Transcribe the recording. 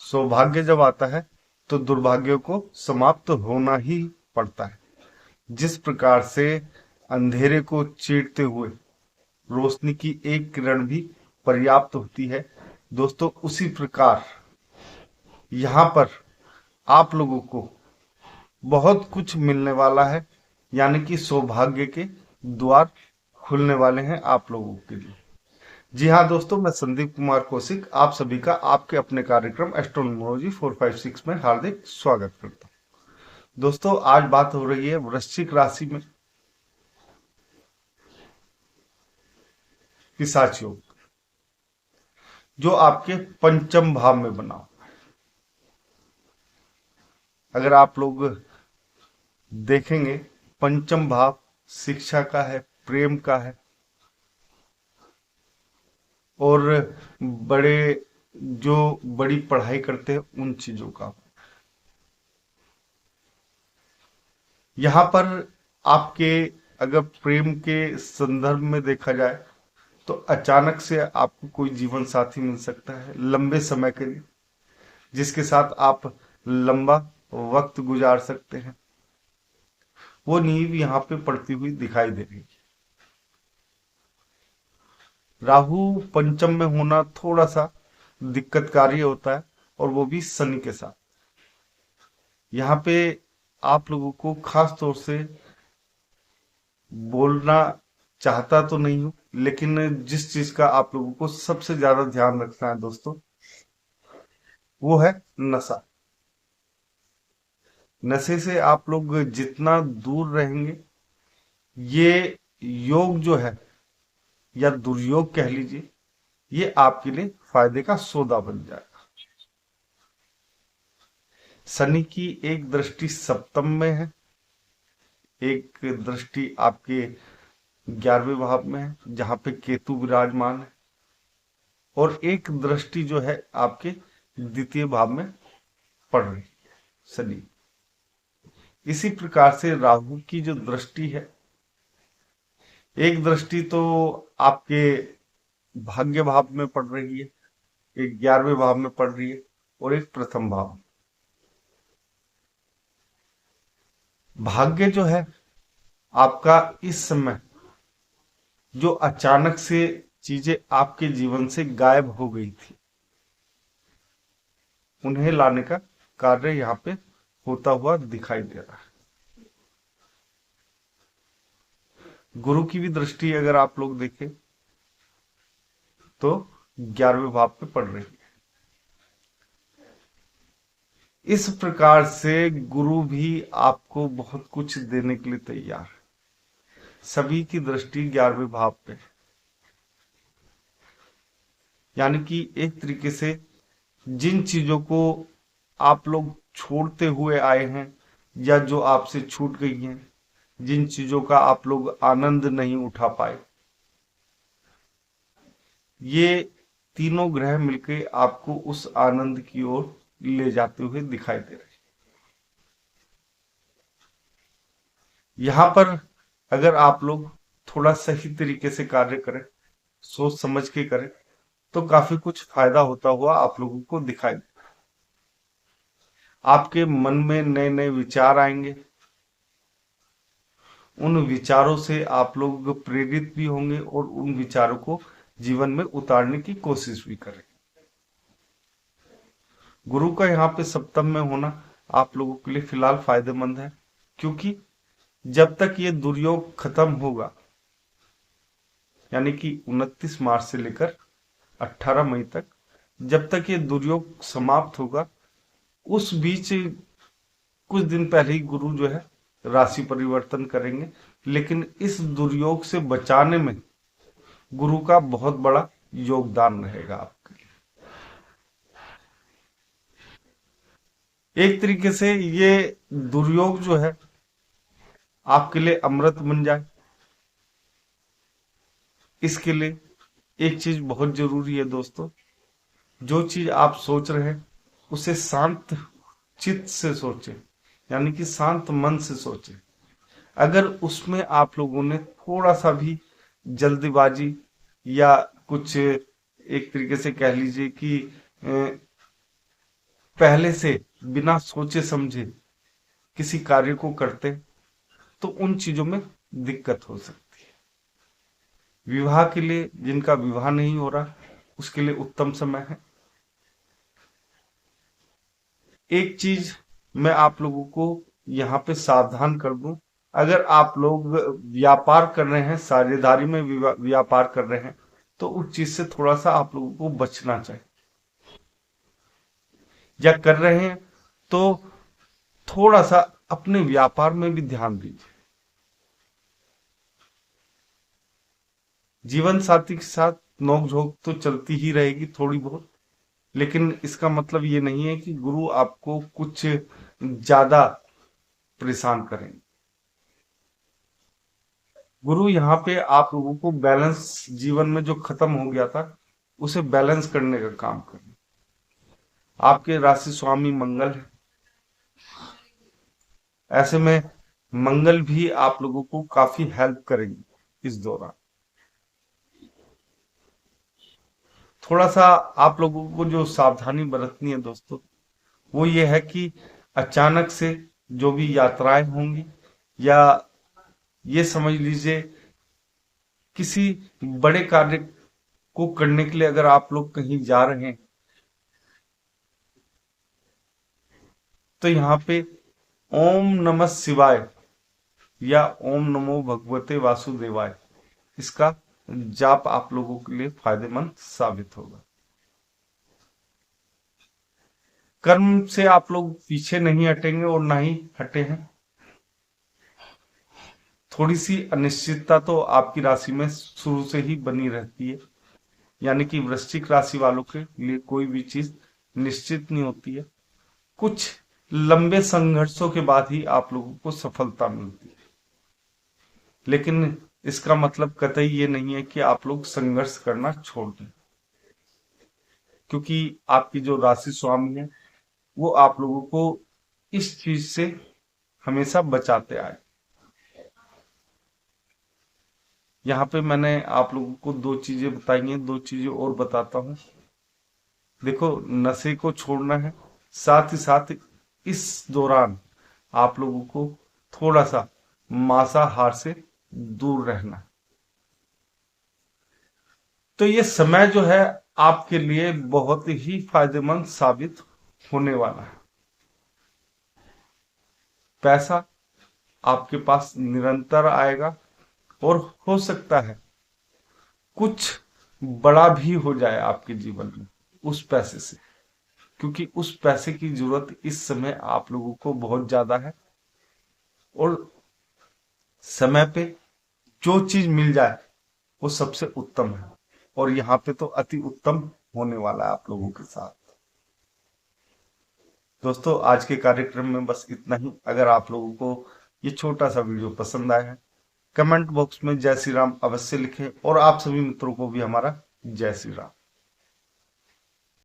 सौभाग्य जब आता है तो दुर्भाग्य को समाप्त होना ही पड़ता है। जिस प्रकार से अंधेरे को चीरते हुए रोशनी की एक किरण भी पर्याप्त होती है, दोस्तों उसी प्रकार यहाँ पर आप लोगों को बहुत कुछ मिलने वाला है। यानी कि सौभाग्य के द्वार खुलने वाले हैं आप लोगों के लिए। जी हाँ दोस्तों, मैं संदीप कुमार कौशिक आप सभी का आपके अपने कार्यक्रम एस्ट्रोनोमोलॉजी 456 में हार्दिक स्वागत करता हूँ। दोस्तों आज बात हो रही है वृश्चिक राशि में पिशाच योग, जो आपके पंचम भाव में बना हो। अगर आप लोग देखेंगे, पंचम भाव शिक्षा का है, प्रेम का है, और बड़े जो बड़ी पढ़ाई करते हैं उन चीजों का। यहाँ पर आपके अगर प्रेम के संदर्भ में देखा जाए तो अचानक से आपको कोई जीवन साथी मिल सकता है लंबे समय के लिए, जिसके साथ आप लंबा वक्त गुजार सकते हैं। वो नींव यहाँ पे पड़ती हुई दिखाई दे रही है। राहु पंचम में होना थोड़ा सा दिक्कतकारी होता है, और वो भी शनि के साथ। यहाँ पे आप लोगों को खास तौर से बोलना चाहता तो नहीं हूं, लेकिन जिस चीज का आप लोगों को सबसे ज्यादा ध्यान रखना है दोस्तों, वो है नशा। नशे से आप लोग जितना दूर रहेंगे, ये योग जो है या दुर्योग कह लीजिए, ये आपके लिए फायदे का सौदा बन जाएगा। शनि की एक दृष्टि सप्तम में है, एक दृष्टि आपके 11वें भाव में है जहां पे केतु विराजमान है, और एक दृष्टि जो है आपके द्वितीय भाव में पड़ रही है शनि। इसी प्रकार से राहु की जो दृष्टि है, एक दृष्टि तो आपके भाग्य भाव में पड़ रही है, एक 11वें भाव में पड़ रही है, और एक प्रथम भाव। भाग्य जो है आपका इस समय, जो अचानक से चीजें आपके जीवन से गायब हो गई थी, उन्हें लाने का कार्य यहाँ पे होता हुआ दिखाई दे रहा है। गुरु की भी दृष्टि अगर आप लोग देखें तो 11वें भाव पे पड़ रही है। इस प्रकार से गुरु भी आपको बहुत कुछ देने के लिए तैयार है। सभी की दृष्टि 11वें भाव पे, यानी कि एक तरीके से जिन चीजों को आप लोग छोड़ते हुए आए हैं, या जो आपसे छूट गई हैं, जिन चीजों का आप लोग आनंद नहीं उठा पाए, ये तीनों ग्रह मिलकर आपको उस आनंद की ओर ले जाते हुए दिखाई दे रहे हैं। यहां पर अगर आप लोग थोड़ा सही तरीके से कार्य करें, सोच समझ के करें, तो काफी कुछ फायदा होता हुआ आप लोगों को दिखाई दे। आपके मन में नए नए विचार आएंगे, उन विचारों से आप लोग प्रेरित भी होंगे और उन विचारों को जीवन में उतारने की कोशिश भी करें। गुरु का यहाँ पे सप्तम में होना आप लोगों के लिए फिलहाल फायदेमंद है, क्योंकि जब तक ये दुर्योग खत्म होगा, यानी कि 29 मार्च से लेकर 18 मई तक, जब तक ये दुर्योग समाप्त होगा, उस बीच कुछ दिन पहले ही गुरु जो है राशि परिवर्तन करेंगे। लेकिन इस दुर्योग से बचाने में गुरु का बहुत बड़ा योगदान रहेगा आपके लिए। एक तरीके से ये दुर्योग जो है आपके लिए अमृत बन जाए, इसके लिए एक चीज बहुत जरूरी है दोस्तों। जो चीज आप सोच रहे हैं उसे शांत चित्त से सोचें, यानी कि शांत मन से सोचें। अगर उसमें आप लोगों ने थोड़ा सा भी जल्दबाजी या कुछ एक तरीके से कह लीजिए कि पहले से बिना सोचे समझे किसी कार्य को करते तो उन चीजों में दिक्कत हो सकती है। विवाह के लिए जिनका विवाह नहीं हो रहा, उसके लिए उत्तम समय है। एक चीज मैं आप लोगों को यहाँ पे सावधान कर दूं, अगर आप लोग व्यापार कर रहे हैं, साझेदारी में व्यापार कर रहे हैं, तो उस चीज से थोड़ा सा आप लोगों को बचना चाहिए। या कर रहे हैं तो थोड़ा सा अपने व्यापार में भी ध्यान दीजिए। जीवन साथी के साथ नोक-झोंक तो चलती ही रहेगी थोड़ी बहुत, लेकिन इसका मतलब ये नहीं है कि गुरु आपको कुछ ज्यादा परेशान करेंगे। गुरु यहाँ पे आप लोगों को बैलेंस, जीवन में जो खत्म हो गया था उसे बैलेंस करने का काम करें। आपके राशि स्वामी मंगल है, ऐसे में मंगल भी आप लोगों को काफी हेल्प करेंगे इस दौरान। थोड़ा सा आप लोगों को जो सावधानी बरतनी है दोस्तों, वो ये है कि अचानक से जो भी यात्राएं होंगी, या ये समझ लीजिए किसी बड़े कार्य को करने के लिए अगर आप लोग कहीं जा रहे हैं, तो यहाँ पे ओम नमः शिवाय या ओम नमो भगवते वासुदेवाय, इसका जाप आप लोगों के लिए फायदेमंद साबित होगा। कर्म से आप लोग पीछे नहीं हटेंगे और ना ही हटे हैं। थोड़ी सी अनिश्चितता तो आपकी राशि में शुरू से ही बनी रहती है, यानी कि वृश्चिक राशि वालों के लिए कोई भी चीज निश्चित नहीं होती है। कुछ लंबे संघर्षों के बाद ही आप लोगों को सफलता मिलती है, लेकिन इसका मतलब कतई ये नहीं है कि आप लोग संघर्ष करना छोड़ दें, क्योंकि आपकी जो राशि स्वामी है वो आप लोगों को इस चीज से हमेशा बचाते आए। यहाँ पे मैंने आप लोगों को दो चीजें बताई हैं, दो चीजें और बताता हूँ। देखो, नशे को छोड़ना है, साथ ही साथ इस दौरान आप लोगों को थोड़ा सा मांसाहार से दूर रहना है। तो ये समय जो है आपके लिए बहुत ही फायदेमंद साबित होने वाला है। पैसा आपके पास निरंतर आएगा, और हो सकता है कुछ बड़ा भी हो जाए आपके जीवन में उस पैसे से, क्योंकि उस पैसे की जरूरत इस समय आप लोगों को बहुत ज्यादा है। और समय पे जो चीज मिल जाए वो सबसे उत्तम है, और यहाँ पे तो अति उत्तम होने वाला है आप लोगों के साथ। दोस्तों, आज के कार्यक्रम में बस इतना ही। अगर आप लोगों को ये छोटा सा वीडियो पसंद आया है, कमेंट बॉक्स में जय श्री राम अवश्य लिखें, और आप सभी मित्रों को भी हमारा जय श्री राम।